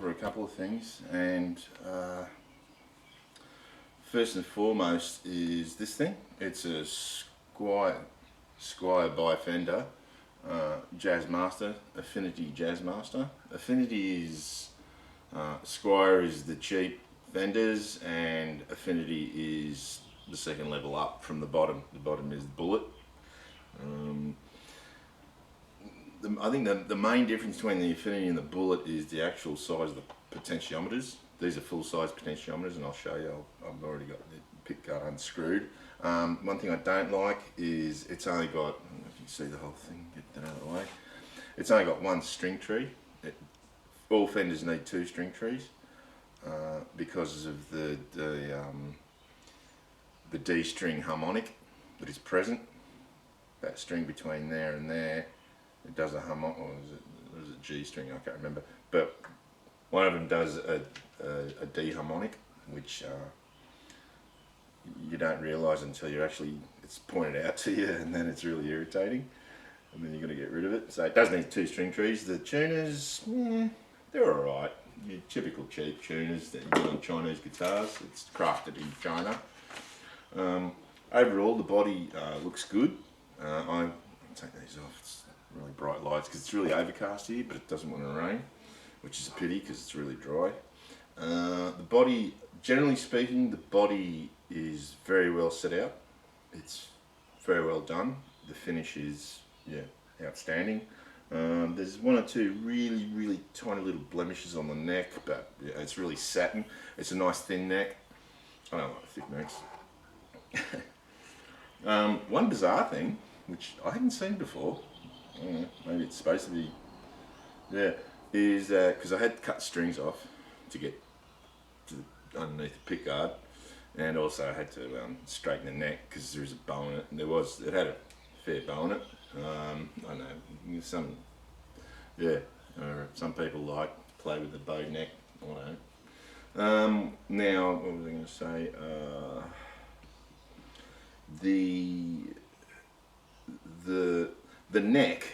cover a couple of things, and first and foremost is this thing. It's a Squire by Fender Jazzmaster Affinity Jazzmaster. Affinity is Squire is the cheap Fenders, and Affinity is the second level up from the bottom. The bottom is Bullet. I think the main difference between the Affinity and the Bullet is the actual size of the potentiometers. These are full-size potentiometers, and I'll show you. I've already got the pick guard unscrewed. One thing I don't like is it's only got, I don't know if you can see the whole thing, get that out of the way. It's only got one string tree. All Fenders need two string trees because of the D string harmonic that is present. That string between there and there, it does a harmonic, or is it G string? I can't remember. But one of them does a D harmonic, which you don't realise until you it's pointed out to you, and then it's really irritating, and then you've got to get rid of it. So it does need two string trees. The tuners, they're alright. Your typical cheap tuners that you get on Chinese guitars. It's crafted in China. Overall, the body looks good. I'll take these off. It's really bright lights because it's really overcast here, but it doesn't want to rain, which is a pity because it's really dry. The body, generally speaking, the body is very well set out. It's very well done. The finish is, outstanding. There's one or two really tiny little blemishes on the neck, but it's really satin. It's a nice thin neck. I don't like thick necks. One bizarre thing, which I haven't seen before, I don't know, maybe it's supposed to be, is because I had to cut strings off to get to underneath the pick guard, and also I had to straighten the neck because there is a bow in it, and it had a fair bow in it. I don't know, some people like to play with the bowed neck. I don't know. Now, what was I going to say? The neck,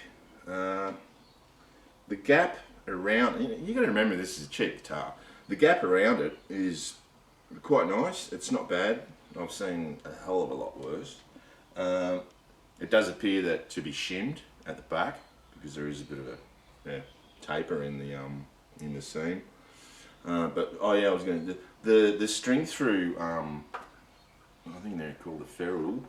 the gap around, you got to remember this is a cheap guitar. The gap around it is quite nice. It's not bad. I've seen a hell of a lot worse. It does appear to be shimmed at the back because there is a bit of a taper in the seam. But I was going to the string through. I think they're called a ferrule.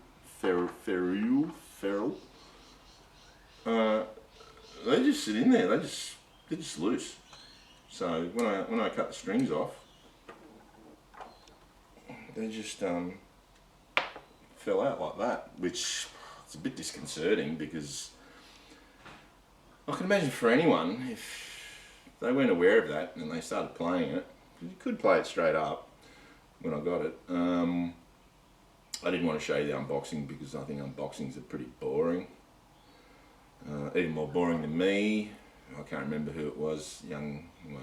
They just sit in there. They're just loose. So when I cut the strings off, they just fell out like that, which is a bit disconcerting because I can imagine for anyone if they weren't aware of that and they started playing it. You could play it straight up when I got it. I didn't want to show you the unboxing because I think unboxings are pretty boring. Even more boring than me. I can't remember who it was. I don't know.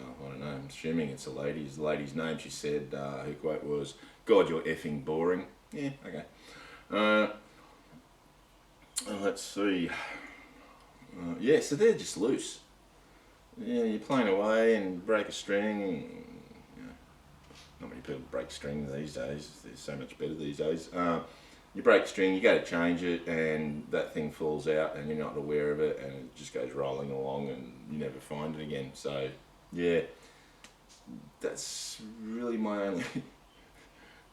I'm assuming it's a lady. It's the lady's name. She said her quote was, "God, you're effing boring." Yeah, okay. Let's see. So they're just loose. Yeah, you're playing away and break a string. Not many people break string these days. They're so much better these days. You break string, you go to change it, and that thing falls out, and you're not aware of it, and it just goes rolling along, and you never find it again. So, yeah, that's really my only.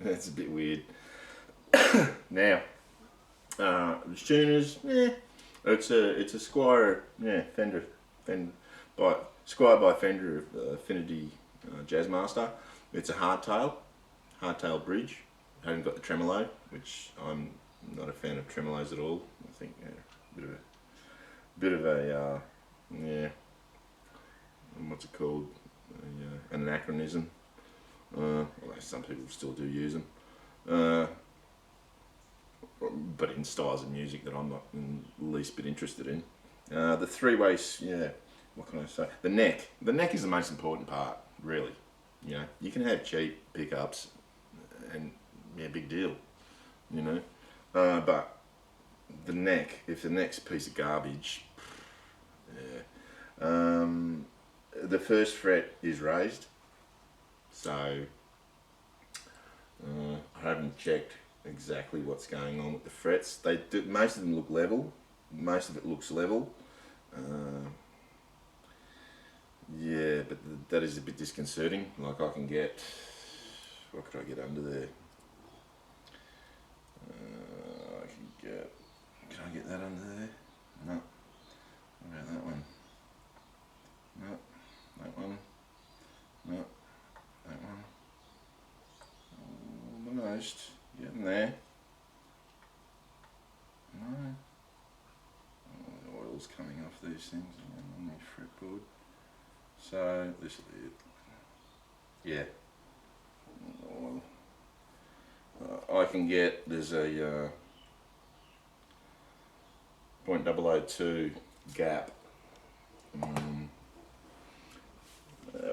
That's a bit weird. Now, the tuners, it's a Squire, Fender Squire by Fender Affinity Jazzmaster. It's a hardtail bridge. I haven't got the tremolo, which I'm not a fan of tremolos at all. I think bit of a what's it called? An anachronism. Although some people still do use them, but in styles of music that I'm not in the least bit interested in. The three-way, what can I say? The neck is the most important part, really. You can have cheap pickups, and big deal, but the neck, if the neck's a piece of garbage, the first fret is raised, so I haven't checked exactly what's going on with the frets. They do, most of them look level. Most of it looks level. Yeah, but that is a bit disconcerting. Like I can get, what could I get under there? Can I get that under there? No. What about that one? No. That one. No. That one. Almost. Getting there. No. Oh, the oil's coming off these things on my fretboard. So this will be it. Yeah. Oil. I can get, there's a 0.002 gap.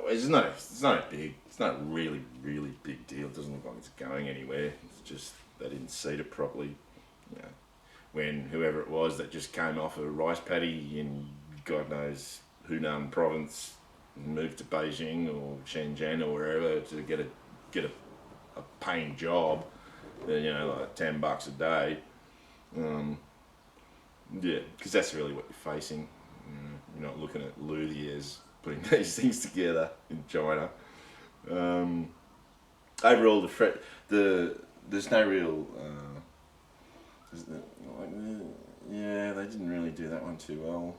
It's not big. It's not a really big deal. It doesn't look like it's going anywhere. It's just they didn't seed it properly. You know, when whoever it was that just came off a rice paddy in God knows Hunan province, moved to Beijing or Shenzhen or wherever to get a paying job, you know, like $10 a day. Yeah, because that's really what you're facing. You're not looking at luthiers putting these things together in China. Overall, there's no real. Yeah, they didn't really do that one too well.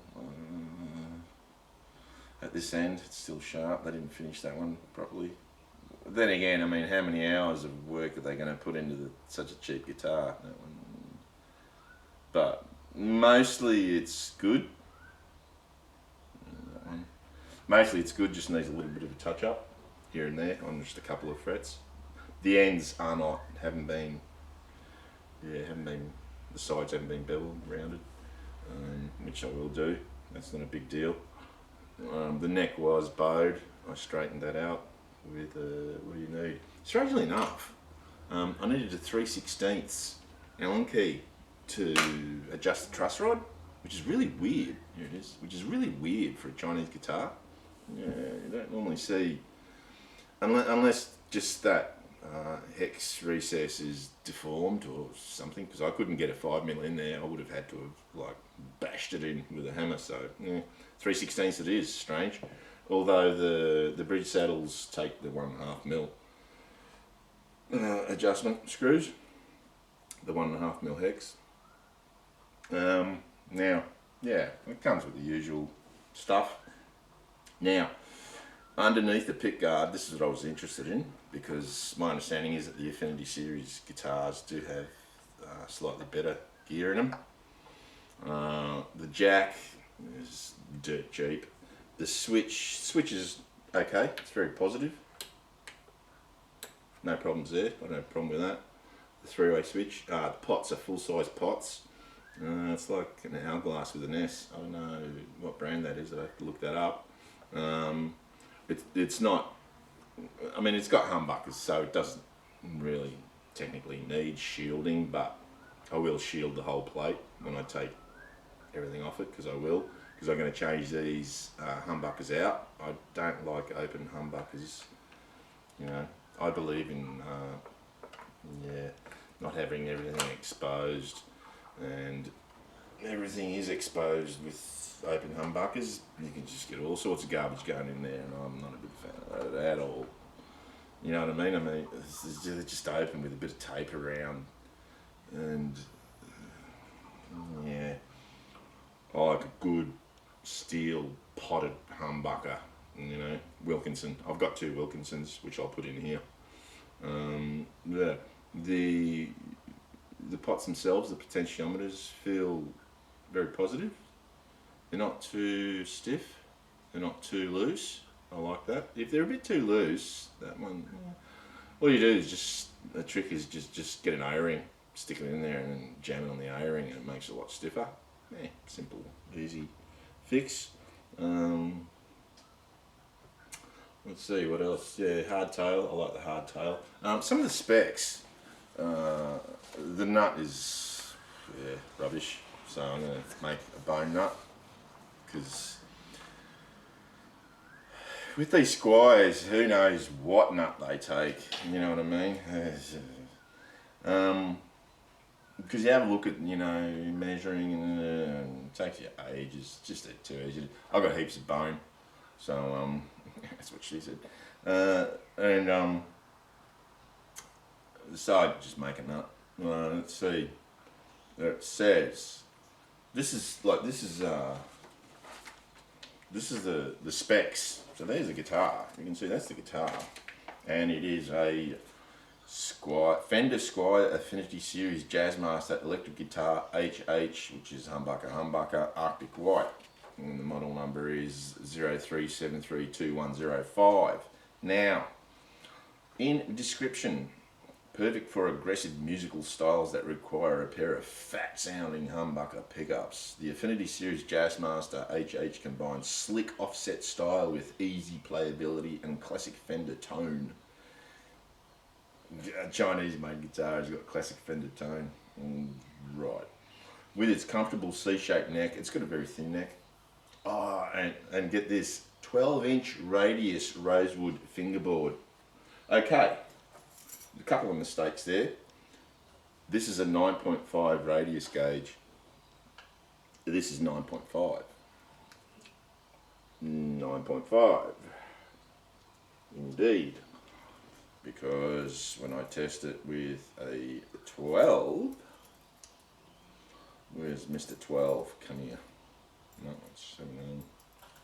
At this end, it's still sharp. They didn't finish that one properly. Then again, I mean, how many hours of work are they going to put into such a cheap guitar? That one. But mostly it's good. That one. Mostly it's good, just needs a little bit of a touch up here and there on just a couple of frets. The ends are not, haven't been, the sides haven't been beveled, rounded, which I will do. That's not a big deal. The neck was bowed. I straightened that out with, what do you need? Strangely enough, I needed a 3/16 Allen key to adjust the truss rod, which is really weird. Here it is, which is really weird for a Chinese guitar. Yeah, you don't normally see, unless just that hex recess is deformed or something, because I couldn't get a 5mm in there. I would have had to have like bashed it in with a hammer. So yeah, 3/16 it is. Strange, although the bridge saddles take the 1.5mm adjustment screws, the 1.5mm hex. Now, yeah, it comes with the usual stuff. Now, underneath the pick guard, this is what I was interested in, because my understanding is that the Affinity series guitars do have slightly better gear in them. The jack is dirt cheap. The switch is okay, it's very positive. No problems there, I don't have a problem with that. The three-way switch, the pots are full-size pots. It's like an hourglass with an S. I don't know what brand that is, I'd have to look that up. It's not, I mean, it's got humbuckers, so it doesn't really technically need shielding, but I will shield the whole plate when I take everything off it, because I will, because I'm going to change these humbuckers out. I don't like open humbuckers, you know. I believe in not having everything exposed, and everything is exposed with open humbuckers. You can just get all sorts of garbage going in there, and I'm not a big fan of that at all. You know what I mean? I mean, they're just open with a bit of tape around, and yeah, I like a good steel potted humbucker. You know, Wilkinson. I've got two Wilkinsons, which I'll put in here. The pots themselves, the potentiometers, feel very positive. They're not too stiff. They're not too loose. I like that. If they're a bit too loose, that one, all you do is just, the trick is just get an O-ring, stick it in there, and then jam it on the O-ring, and it makes it a lot stiffer. Yeah, simple, easy fix. Let's see what else. Yeah, hardtail. I like the hardtail. Some of the specs, the nut is rubbish, so I'm going to make a bone nut, because with these Squires, who knows what nut they take, you know what I mean? Because you have a look at, you know, measuring and it takes you ages, just too easy. I've got heaps of bone, so that's what she said. So I'd just make a nut. Let's see. It says this is the specs. So there's the guitar. You can see that's the guitar, and it is a Fender Squire Affinity Series Jazzmaster electric guitar HH, which is humbucker Arctic White, and the model number is 03732105. Now, in description, perfect for aggressive musical styles that require a pair of fat-sounding humbucker pickups. The Affinity Series Jazzmaster HH combines slick offset style with easy playability and classic Fender tone. A Chinese-made guitar has got classic Fender tone. Right. With its comfortable C-shaped neck, it's got a very thin neck. Oh, and get this, 12-inch radius rosewood fingerboard. Okay. A couple of mistakes there. This is a 9.5 radius gauge. This is 9.5. 9.5. Indeed. Because when I test it with a 12, where's Mr. 12? Come here. No, it's 17.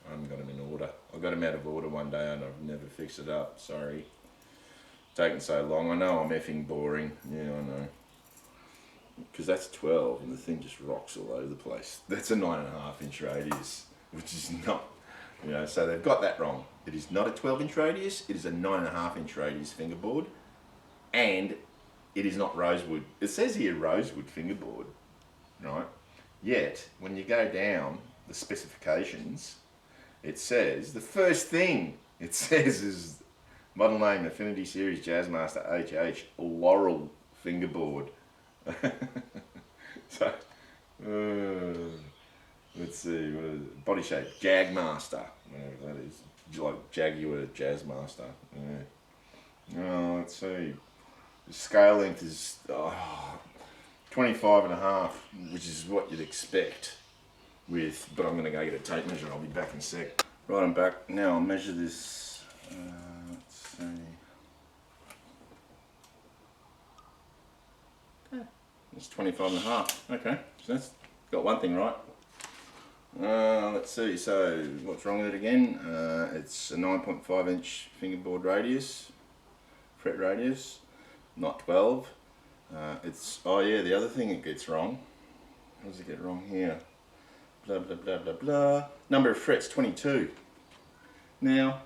I haven't got him in order. I got him out of order one day and I've never fixed it up. Sorry. Taking so long. I know I'm effing boring. Yeah, I know. Because that's 12 and the thing just rocks all over the place. That's a 9.5 inch radius, which is not, you know, so they've got that wrong. It is not a 12-inch radius, it is a 9.5 inch radius fingerboard, and it is not rosewood. It says here rosewood fingerboard, right? Yet, when you go down the specifications, it says, the first thing it says is model name Affinity Series Jazzmaster HH Laurel fingerboard. So, let's see, what is it? Body shape, Jagmaster, whatever that is. Like Jaguar Jazzmaster. Yeah. Oh, let's see. The scale length is 25.5, which is what you'd expect with, but I'm going to go get a tape measure. I'll be back in a sec. Right, I'm back. Now I'll measure this. Let's see. It's 25.5. Okay, so that's got one thing right. Let's see, so what's wrong with it again? It's a 9.5 inch fingerboard radius, fret radius, not 12. Oh yeah, the other thing it gets wrong, what does it get wrong here? Blah blah blah blah blah. Number of frets, 22. Now,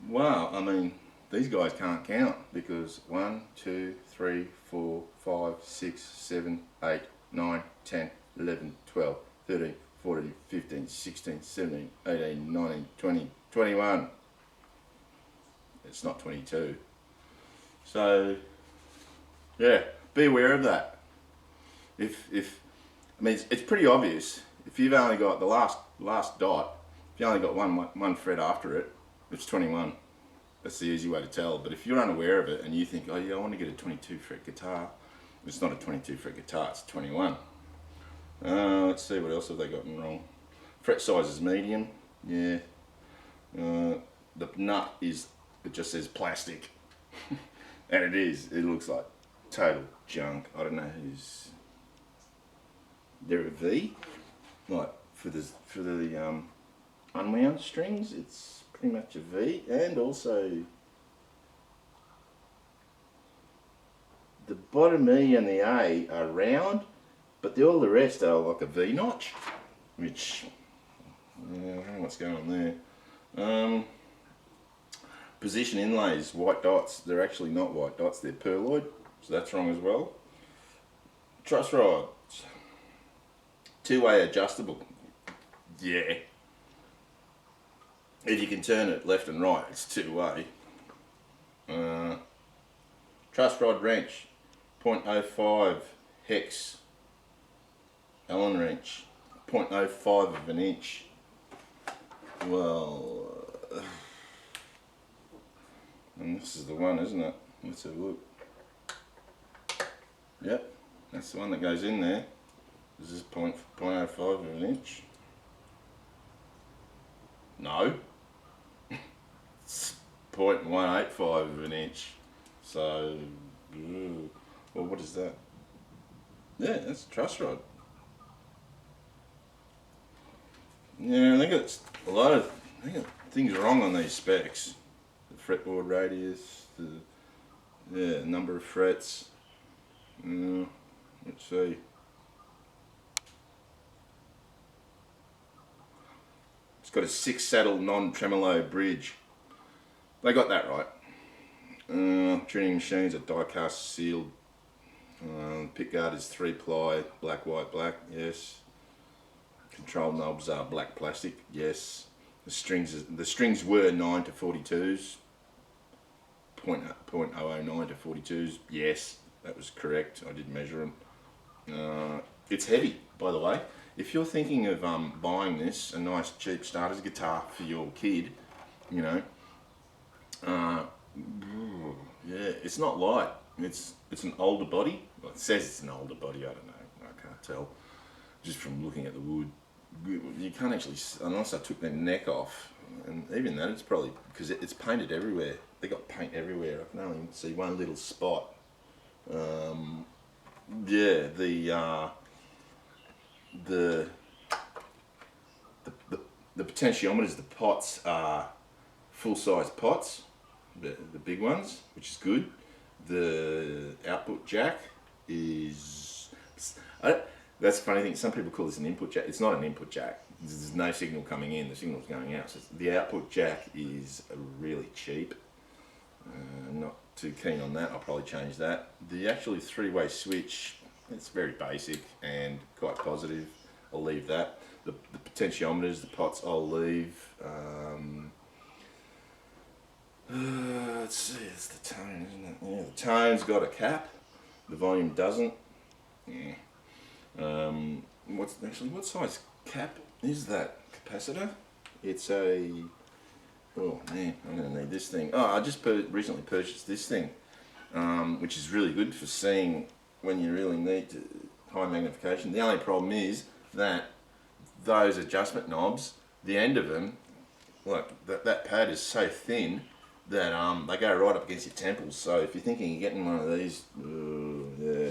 wow, I mean, these guys can't count because 1, 2, 3, 4, 5, 6, 7, 8, 9, 10, 11, 12. 13, 14, 15, 16, 17, 18, 19, 20, 21. It's not 22. So, yeah, be aware of that. I mean, it's pretty obvious. If you've only got the last dot, if you only got one fret after it, it's 21. That's the easy way to tell. But if you're unaware of it and you think, oh yeah, I want to get a 22 fret guitar, it's not a 22 fret guitar, it's 21. Let's see, what else have they gotten wrong? Fret size is medium, yeah. The nut is, it just says plastic. And it is, it looks like total junk. I don't know who's, they're a V. Like, for the unwound strings, it's pretty much a V. And also, the bottom E and the A are round, but all the rest are like a V notch, which, I don't know what's going on there. Position inlays, white dots, they're actually not white dots, they're perloid, so that's wrong as well. Truss rods, two-way adjustable, yeah. If you can turn it left and right, it's two-way. Truss rod wrench, 0.05 hex. Allen wrench, 0.05 of an inch. Well, And this is the one, isn't it? Let's have a look. Yep, that's the one that goes in there. Is this 0.05 of an inch? No. It's 0.185 of an inch. So, well, what is that? Yeah, that's a truss rod. Yeah, I think it's a lot of things wrong on these specs. The fretboard radius, the number of frets. Let's see. It's got a 6-saddle non-tremolo bridge. They got that right. Tuning machines are die-cast sealed. Pickguard is 3-ply, black, white, black. Yes. Control knobs are black plastic. Yes. The strings were 9 to 42s. 0.009 to 42s. Yes, that was correct. I did measure them. It's heavy, by the way. If you're thinking of buying this, a nice cheap starter's guitar for your kid, you know, yeah, it's not light. It's an older body. Well, it says it's an older body. I don't know. I can't tell just from looking at the wood. You can't actually, unless I took the neck off, and even that, it's probably because it's painted everywhere. They got paint everywhere. I can only see one little spot. Yeah, the potentiometers, the pots are full-size pots, the big ones, which is good. The output jack is, that's the funny thing, some people call this an input jack. It's not an input jack. There's no signal coming in, the signal's going out. So the output jack is really cheap. Not too keen on that. I'll probably change that. The actually 3-way switch, it's very basic and quite positive. I'll leave that. The potentiometers, the pots, I'll leave. Let's see, it's the tone, isn't it? Yeah, the tone's got a cap. The volume doesn't. Yeah. What size cap is that capacitor? It's a, oh man, I'm going to need this thing. Oh, I just recently purchased this thing, which is really good for seeing when you really need high magnification. The only problem is that those adjustment knobs, the end of them, like that pad is so thin that they go right up against your temples. So if you're thinking of getting one of these, yeah,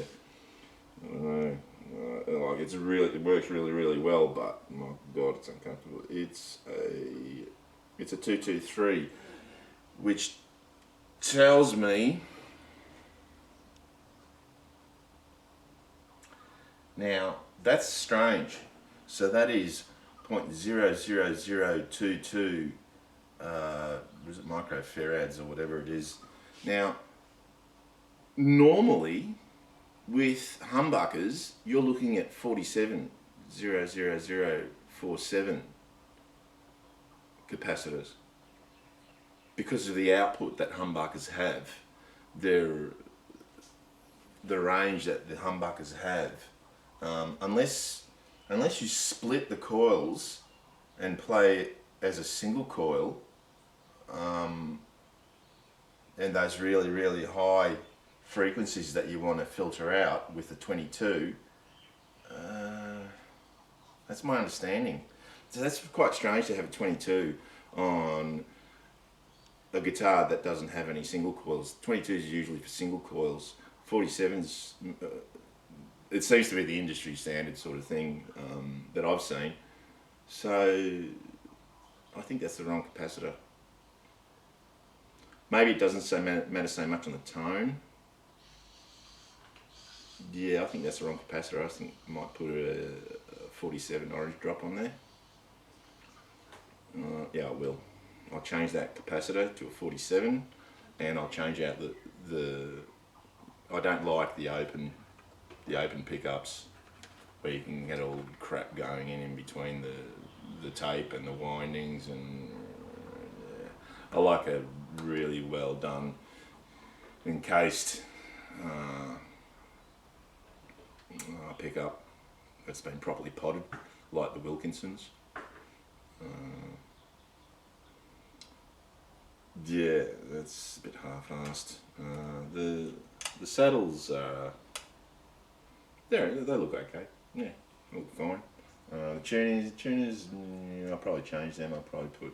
like it works really well, but my God, it's uncomfortable. It's a 223, which tells me now that's strange. So that is 0.00022 was it microfarads or whatever it is. Now, normally with humbuckers, you're looking at 47,00047 capacitors because of the output that humbuckers have. The range that the humbuckers have, unless you split the coils and play as a single coil, and those really high frequencies that you want to filter out with the 22, that's my understanding. So that's quite strange to have a 22 on a guitar that doesn't have any single coils. 22 is usually for single coils. 47's, it seems to be the industry standard sort of thing that I've seen. So I think that's the wrong capacitor. Maybe it doesn't matter so much on the tone. Yeah, I think that's the wrong capacitor. I think I might put a 47 orange drop on there. Yeah, I will. I'll change that capacitor to a 47, and I'll change out the I don't like the open pickups where you can get all the crap going in between the tape and the windings, and I like a really well done encased pickup that's been properly potted, like the Wilkinsons. Yeah, that's a bit half-assed. The saddles they look okay. Yeah, they look fine. The tuners, I'll probably change them. I'll probably put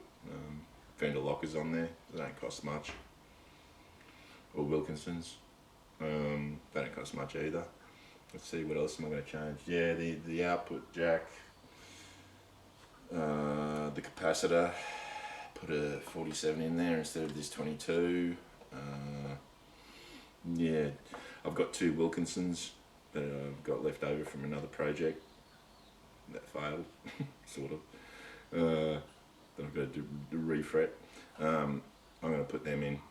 Fender lockers on there. They don't cost much. Or Wilkinsons. They don't cost much either. Let's see, what else am I going to change? Yeah, the output jack, the capacitor. Put a 47 in there instead of this 22. Yeah, I've got 2 Wilkinsons that I've got left over from another project that failed, sort of. That I've got to do refret. I'm going to put them in.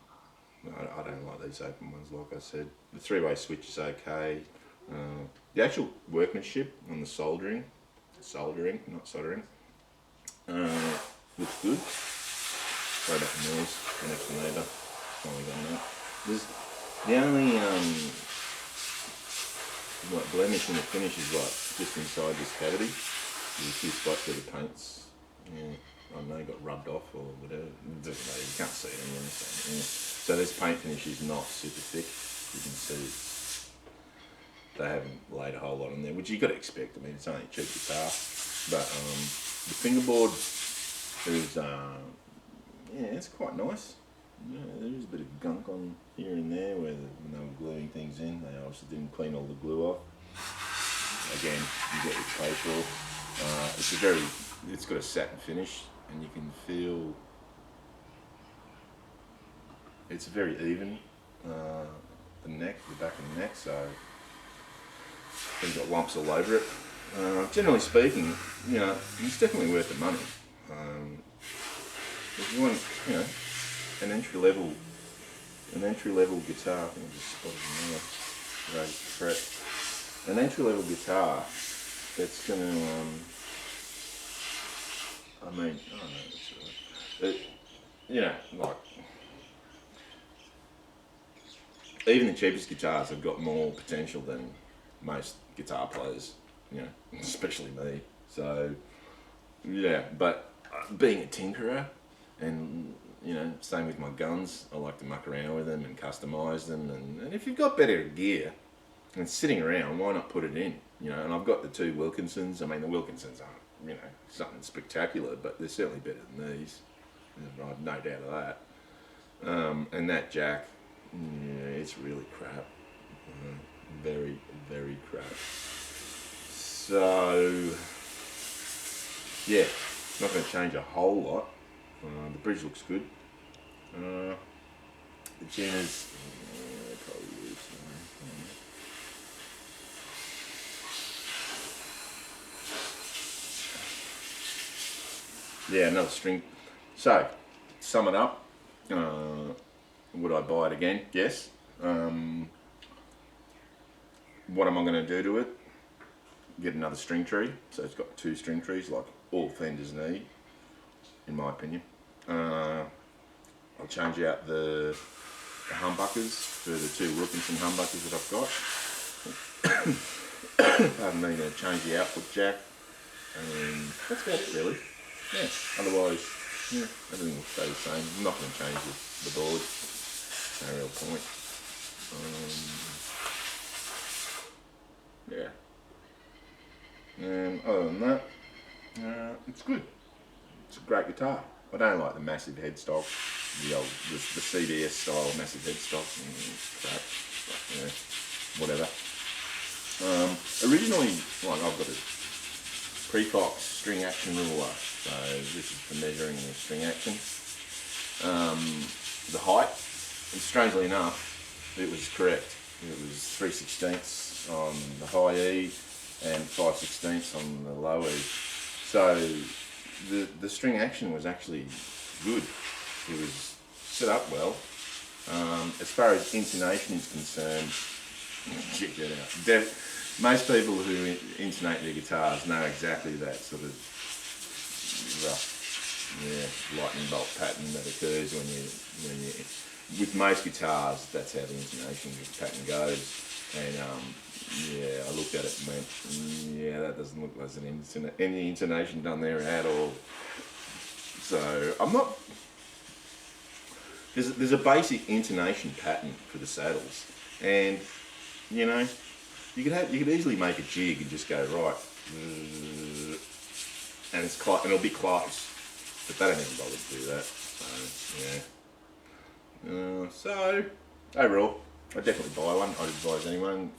I don't like these open ones, like I said. The 3-way switch is okay. The actual workmanship on the soldering, not soldering, looks good. Sorry about the noise, the next neighbour. Finally done that. There's the only blemish in the finish is like just inside this cavity. There's a few spots where the paint's, I don't know, got rubbed off or whatever. It doesn't matter, you can't see it anyway. So this paint finish is not super thick. You can see they haven't laid a whole lot on there, which you've got to expect. I mean, it's only a cheap guitar, but the fingerboard is it's quite nice. Yeah, there is a bit of gunk on here and there where when they were gluing things in, they obviously didn't clean all the glue off. Again, you get your facial. It's got a satin finish, and you can feel it's very even. The back of the neck, so you've got lumps all over it. Generally speaking, it's definitely worth the money. If you want, an entry level guitar, I think I just spotted another raised fret. An entry level guitar that's going to, I don't know, like even the cheapest guitars have got more potential than most guitar players, especially me. So yeah, but being a tinkerer, and same with my guns, I like to muck around with them and customise them, and if you've got better gear and it's sitting around, why not put it in? And I've got the 2 Wilkinsons. I mean, the Wilkinsons aren't something spectacular, but they're certainly better than these. I've no doubt of that. And that jack, it's really crap. Very, very crap. So yeah, not going to change a whole lot. The bridge looks good. The tuners, probably use. Yeah, another string. So, sum it up. Would I buy it again? Yes. What am I going to do to it? Get another string tree. So it's got 2 string trees, like all Fenders need, in my opinion. I'll change out the humbuckers for the 2 Wilkinson humbuckers that I've got. Pardon me, going to change the output jack. And that's about it, really. Yeah, otherwise, everything will stay the same. I'm not going to change the board. No real point. Yeah. And other than that, it's good. It's a great guitar. I don't like the massive headstock, the CBS style massive headstock. Crap. But, whatever. Originally, I've got a Precox string action ruler, so this is for measuring the string action. The height, and strangely enough, it was correct. It was 3/16 on the high E and 5/16 on the low E. So the string action was actually good. It was set up well. As far as intonation is concerned, check that out. Most people who intonate their guitars know exactly that sort of rough, lightning bolt pattern that occurs when you with most guitars. That's how the intonation pattern goes. And I looked at it and went, that doesn't look like there's any intonation done there at all. So I'm not. there's a basic intonation pattern for the saddles, and you know, you could easily make a jig and just go right, and it'll be close, but they don't even bother to do that. So yeah. So overall, I'd definitely buy one. I'd advise anyone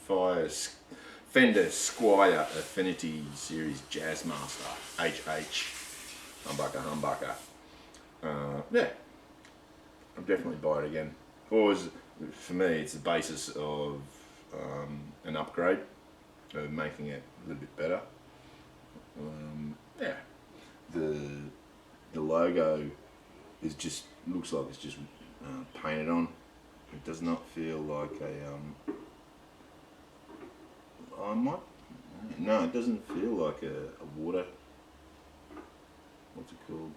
Fender Squire Affinity Series Jazzmaster HH humbucker. Yeah, I'd definitely buy it again. For me, it's the basis of an upgrade, of making it a little bit better. Yeah, the logo looks like it's just painted on. It does not feel like no, it doesn't feel like a water. What's it called?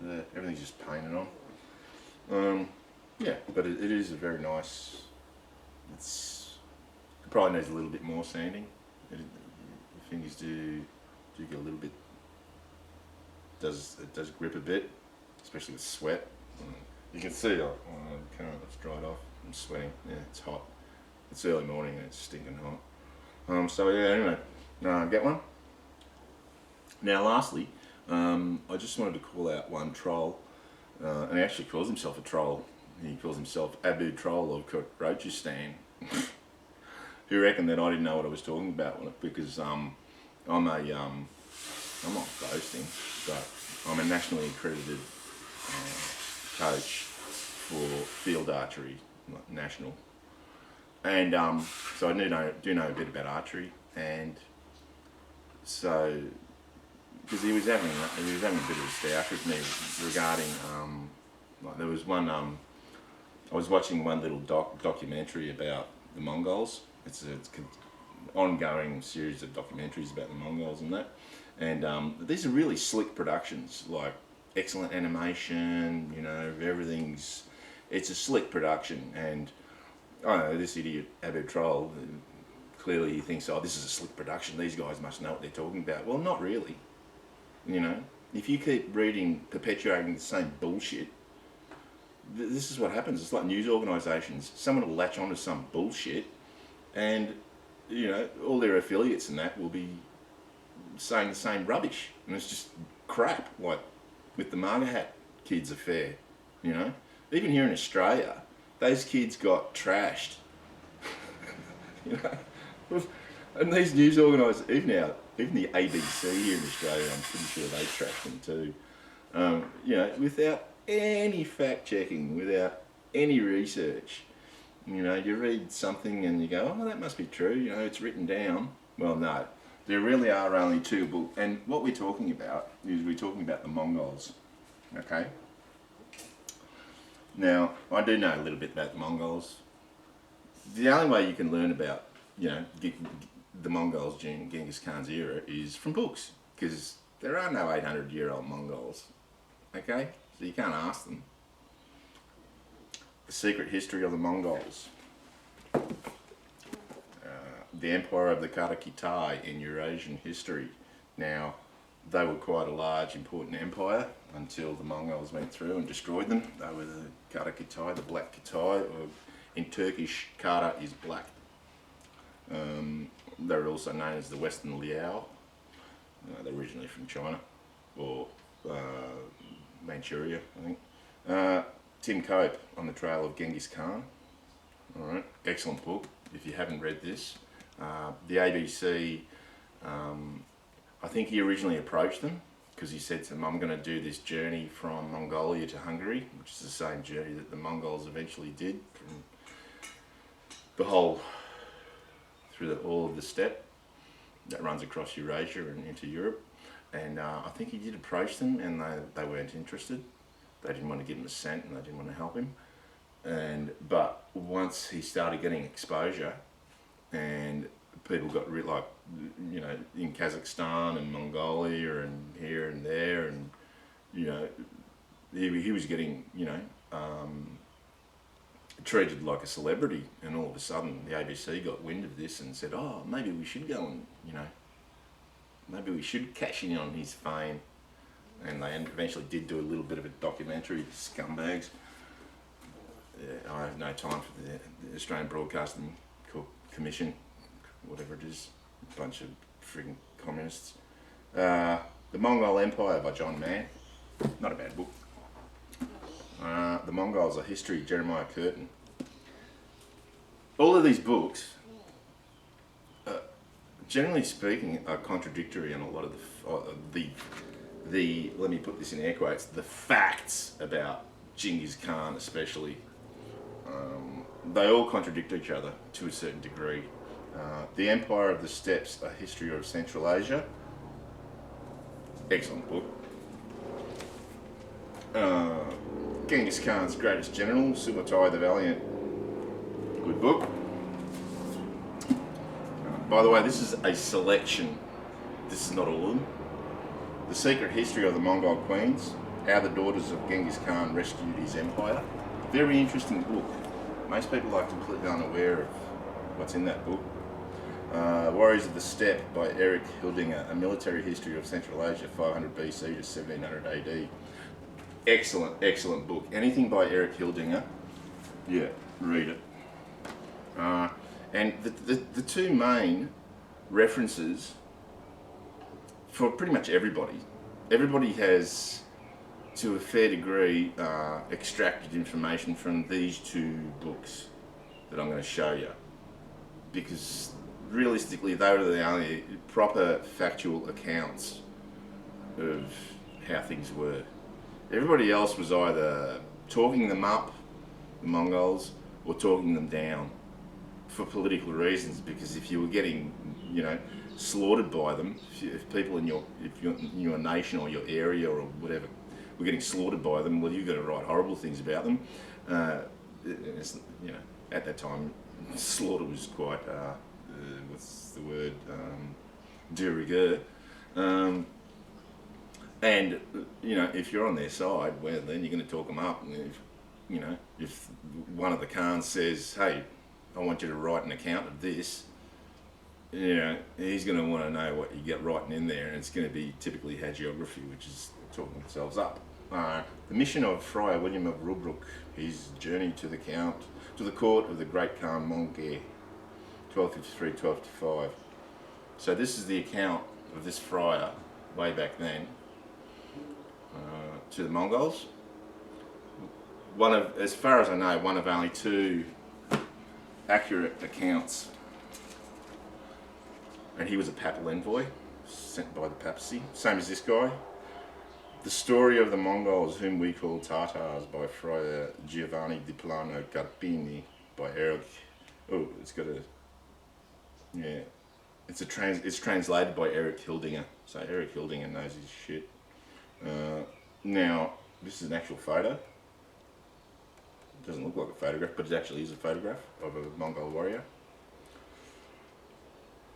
Yeah, everything's just painted on. Yeah, but it is a very nice. It probably needs a little bit more sanding. The fingers do get a little bit. It does grip a bit, especially with sweat. You can see, it's dried off. I'm sweating. Yeah, it's hot. It's early morning and it's stinking hot. So yeah, anyway, get one. Now, lastly, I just wanted to call out one troll, and he actually calls himself a troll. He calls himself Abu Troll of Roachistan. Who reckoned that I didn't know what I was talking about because I'm not boasting, but I'm a nationally accredited coach for field archery, national, and so I do know a bit about archery, and so because he was having a bit of a stoush with me regarding there was one I was watching one little documentary about the Mongols. It's an ongoing series of documentaries about the Mongols and that, and these are really slick productions, like excellent animation, it's a slick production, and I don't know, this idiot Abu Troll, clearly he thinks, oh, this is a slick production, these guys must know what they're talking about. Well, not really. If you keep perpetuating the same bullshit, this is what happens. It's like news organisations. Someone will latch onto some bullshit, and all their affiliates and that will be saying the same rubbish, and it's just crap. Like with the MAGA hat kids affair, even here in Australia, those kids got trashed. And these news organisations, even the ABC here in Australia, I'm pretty sure they trashed them too. Without any fact checking, without any research. You read something and you go, oh, that must be true, it's written down. Well, no, there really are only two books, and what we're talking about is the Mongols, okay? Now, I do know a little bit about the Mongols. The only way you can learn about, the Mongols during Genghis Khan's era is from books, because there are no 800-year-old Mongols, okay? So you can't ask them. The secret history of the Mongols. The Empire of the Karakitai in Eurasian history. Now, they were quite a large, important empire until the Mongols went through and destroyed them. They were the Karakitai, the Black Kitai, or in Turkish, Kara is black. They were also known as the Western Liao. They're originally from China, or Manchuria, I think. Tim Cope, On the Trail of Genghis Khan. Alright, excellent book. If you haven't read this, the ABC, I think he originally approached them because he said to them, I'm going to do this journey from Mongolia to Hungary, which is the same journey that the Mongols eventually did from all of the steppe that runs across Eurasia and into Europe. And I think he did approach them, and they weren't interested. They didn't want to give him a cent, and they didn't want to help him. But once he started getting exposure, and people got in Kazakhstan and Mongolia and here and there, and he was getting treated like a celebrity, and all of a sudden the ABC got wind of this and said, oh, maybe we should go and maybe we should cash in on his fame. And they eventually did do a little bit of a documentary, scumbags. yeah, I have no time for the Australian Broadcasting Commission, whatever it is, a bunch of frigging communists. The Mongol Empire by John Mann, not a bad book. The Mongols, A History, Jeremiah Curtin. All of these books, generally speaking, are contradictory on a lot of the let me put this in air quotes, the facts about Genghis Khan especially. They all contradict each other to a certain degree. The Empire of the Steppes, A History of Central Asia. Excellent book. Genghis Khan's Greatest General, Subutai the Valiant. Good book. By the way, this is a selection. This is not all of them. The Secret History of the Mongol Queens, How the Daughters of Genghis Khan Rescued His Empire. Very interesting book. Most people are completely unaware of what's in that book. Warriors of the Steppe by Eric Hildinger, A Military History of Central Asia, 500 BC to 1700 AD. Excellent, excellent book. Anything by Eric Hildinger, yeah, read it. And the two main references for pretty much everybody has, to a fair degree, extracted information from these two books that I'm going to show you, because realistically they were the only proper factual accounts of how things were. Everybody else was either talking them up, the Mongols, or talking them down for political reasons, because if you were getting, slaughtered by them, if people in your nation or your area or whatever were getting slaughtered by them, well, you've got to write horrible things about them. At that time, slaughter was quite, what's the word, de rigueur. And, if you're on their side, well, then you're going to talk them up. And if one of the Khans says, hey, I want you to write an account of this, he's going to want to know what you get writing in there, and it's going to be typically hagiography, which is talking themselves up. The mission of Friar William of Rulbrook, his journey to the court of the great Khan Mongke, 1253-1255. So this is the account of this friar way back then to the Mongols. As far as I know, one of only two accurate accounts, and he was a papal envoy sent by the papacy, same as this guy. The Story of the Mongols Whom We Call Tatars by Friar Giovanni di Plano Carpini by Eric. Oh, it's got a, yeah, it's translated by Eric Hildinger. So Eric Hildinger knows his shit. Now, this is an actual photo. It doesn't look like a photograph, but it actually is a photograph of a Mongol warrior.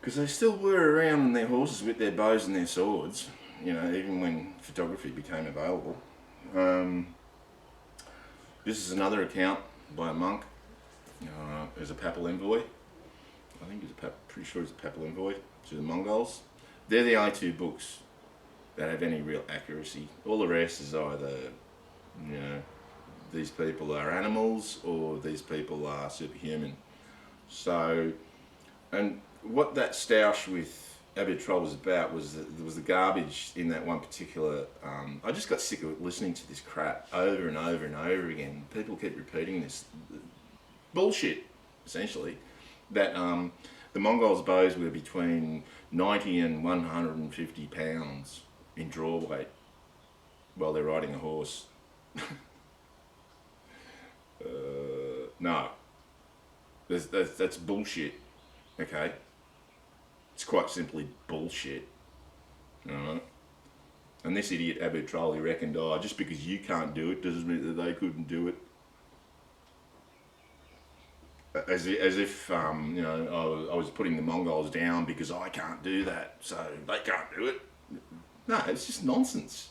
Because they still were around on their horses with their bows and their swords, even when photography became available. This is another account by a monk. As a papal envoy. I think pretty sure he's a papal envoy to the Mongols. They're the only two books that have any real accuracy. All the rest is either, these people are animals or these people are superhuman. So, and what that stoush with Abbey Troll was about was that there was the garbage in that one particular. I just got sick of listening to this crap over and over and over again. People keep repeating this bullshit, essentially, that the Mongols' bows were between 90 and 150 pounds in draw weight while they're riding a horse. No, that's bullshit. Okay, it's quite simply bullshit. Alright, and this idiot Abu Troll, he reckoned, just because you can't do it doesn't mean that they couldn't do it. As if I was putting the Mongols down because I can't do that, so they can't do it. No, it's just nonsense.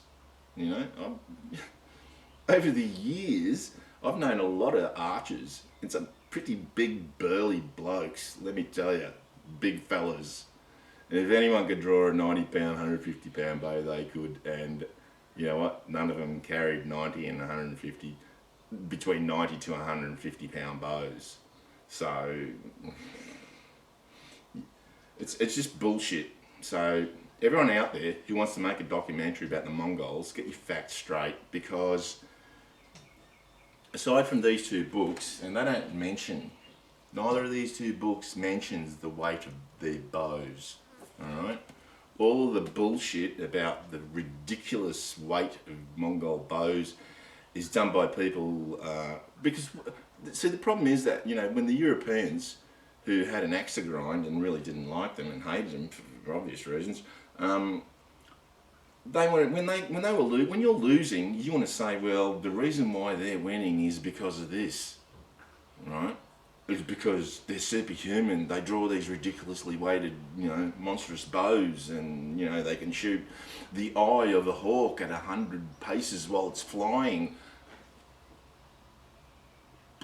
Over the years, I've known a lot of archers and some pretty big burly blokes, let me tell you, big fellas. And if anyone could draw a 90 pound, 150 pound bow, they could. And you know what? None of them carried 90 and 150 between 90 to 150 pound bows. So it's just bullshit. So everyone out there who wants to make a documentary about the Mongols, get your facts straight, because aside from these two books, and they don't mention, neither of these two books mentions the weight of their bows, alright? All of the bullshit about the ridiculous weight of Mongol bows is done by people, because, see, the problem is that, you know, when the Europeans, who had an axe to grind and really didn't like them and hated them for obvious reasons, they were, when you're losing, you want to say, well, the reason why they're winning is because of this, right? It's because they're superhuman. They draw these ridiculously weighted, you know, monstrous bows, and you know they can shoot the eye of a hawk at 100 paces while it's flying.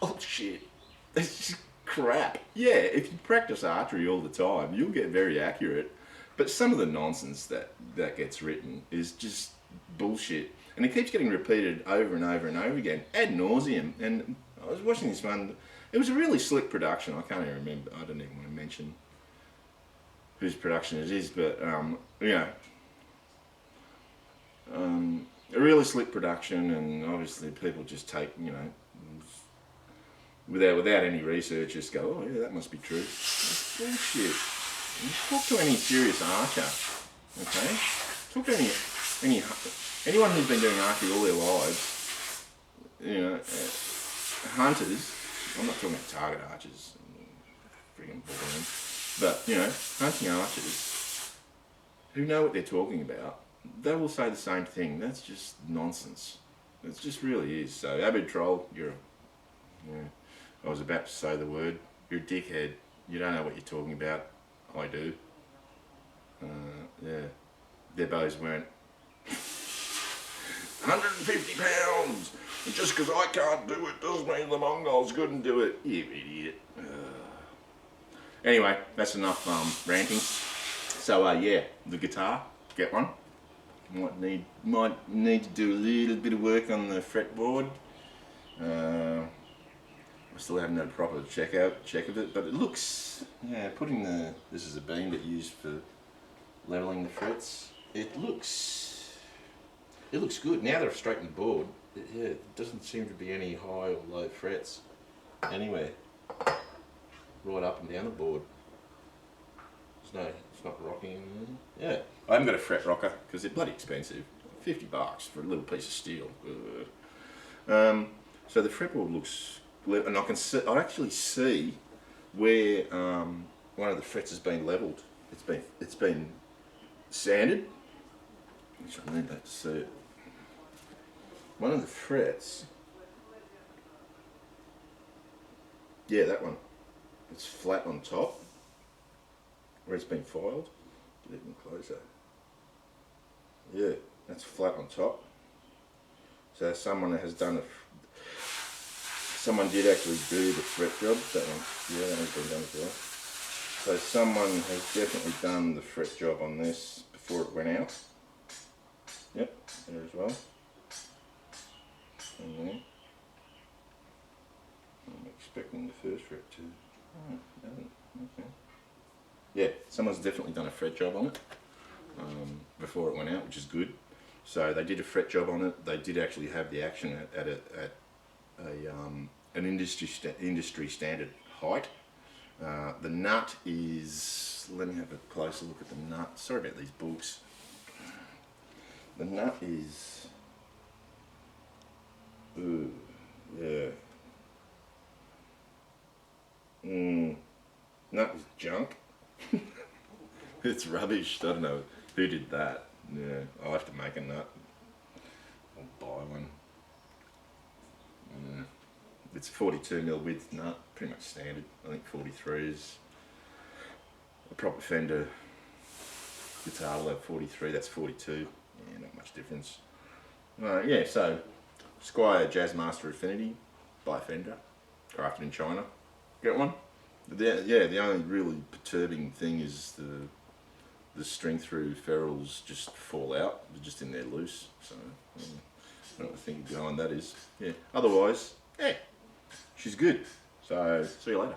Bullshit. That's just crap. Yeah, if you practice archery all the time, you'll get very accurate. But some of the nonsense that gets written is just bullshit, and it keeps getting repeated over and over and over again, ad nauseum. And I was watching this one. It was a really slick production. I can't even remember. I don't even want to mention whose production it is, but you know, a really slick production, and obviously people just take, you know, without any research, just go, oh yeah, that must be true. That's bullshit. You talk to any serious archer, okay? Talk to anyone who's been doing archery all their lives, you know, hunters. I'm not talking about target archers, friggin' boring, but you know, hunting archers who know what they're talking about, they will say the same thing. That's just nonsense. It just really is. So, Abid Troll, I was about to say the word, you're a dickhead. You don't know what you're talking about. I do. Yeah, their bows weren't 150 pounds. And just because I can't do it doesn't mean the Mongols couldn't do it. You idiot. Anyway, that's enough ranting. So yeah, the guitar, get one. Might need to do a little bit of work on the fretboard. I still haven't had a proper check of it, but it looks, yeah, this is a beam that you use for leveling the frets. It looks good. Now that I've straightened the board, yeah, it doesn't seem to be any high or low frets anywhere. Right up and down the board. It's not rocking anything. Yeah, I haven't got a fret rocker because they're bloody expensive. $50 for a little piece of steel. So the fretboard looks, and I actually see where one of the frets has been levelled. It's been sanded. Which I need that to see it. One of the frets, yeah, that one. It's flat on top, where it's been filed. Get it even closer. Yeah, that's flat on top. So someone did actually do the fret job. That one, yeah, that one's been done as well. So someone has definitely done the fret job on this before it went out. Yep, there as well. And then I'm expecting the first fret to. Oh, okay. Yeah, someone's definitely done a fret job on it before it went out, which is good. So they did a fret job on it. They did actually have the action at an industry standard height. The nut is. Let me have a closer look at the nut. Sorry about these books. The nut is. Ooh, yeah. Nut is junk. It's rubbish. I don't know who did that. Yeah, I'll have to make a nut. I'll buy one. Yeah. It's a 42mm width nut, pretty much standard. I think 43 is a proper Fender guitar will have 43. That's 42. Yeah, not much difference. Yeah, so Squire Jazzmaster Affinity by Fender, crafted in China. Get one? The only really perturbing thing is the string through ferrules just fall out. They're just in there loose. So I don't know what the thing behind that is. Yeah. Otherwise, yeah, she's good. So see you later.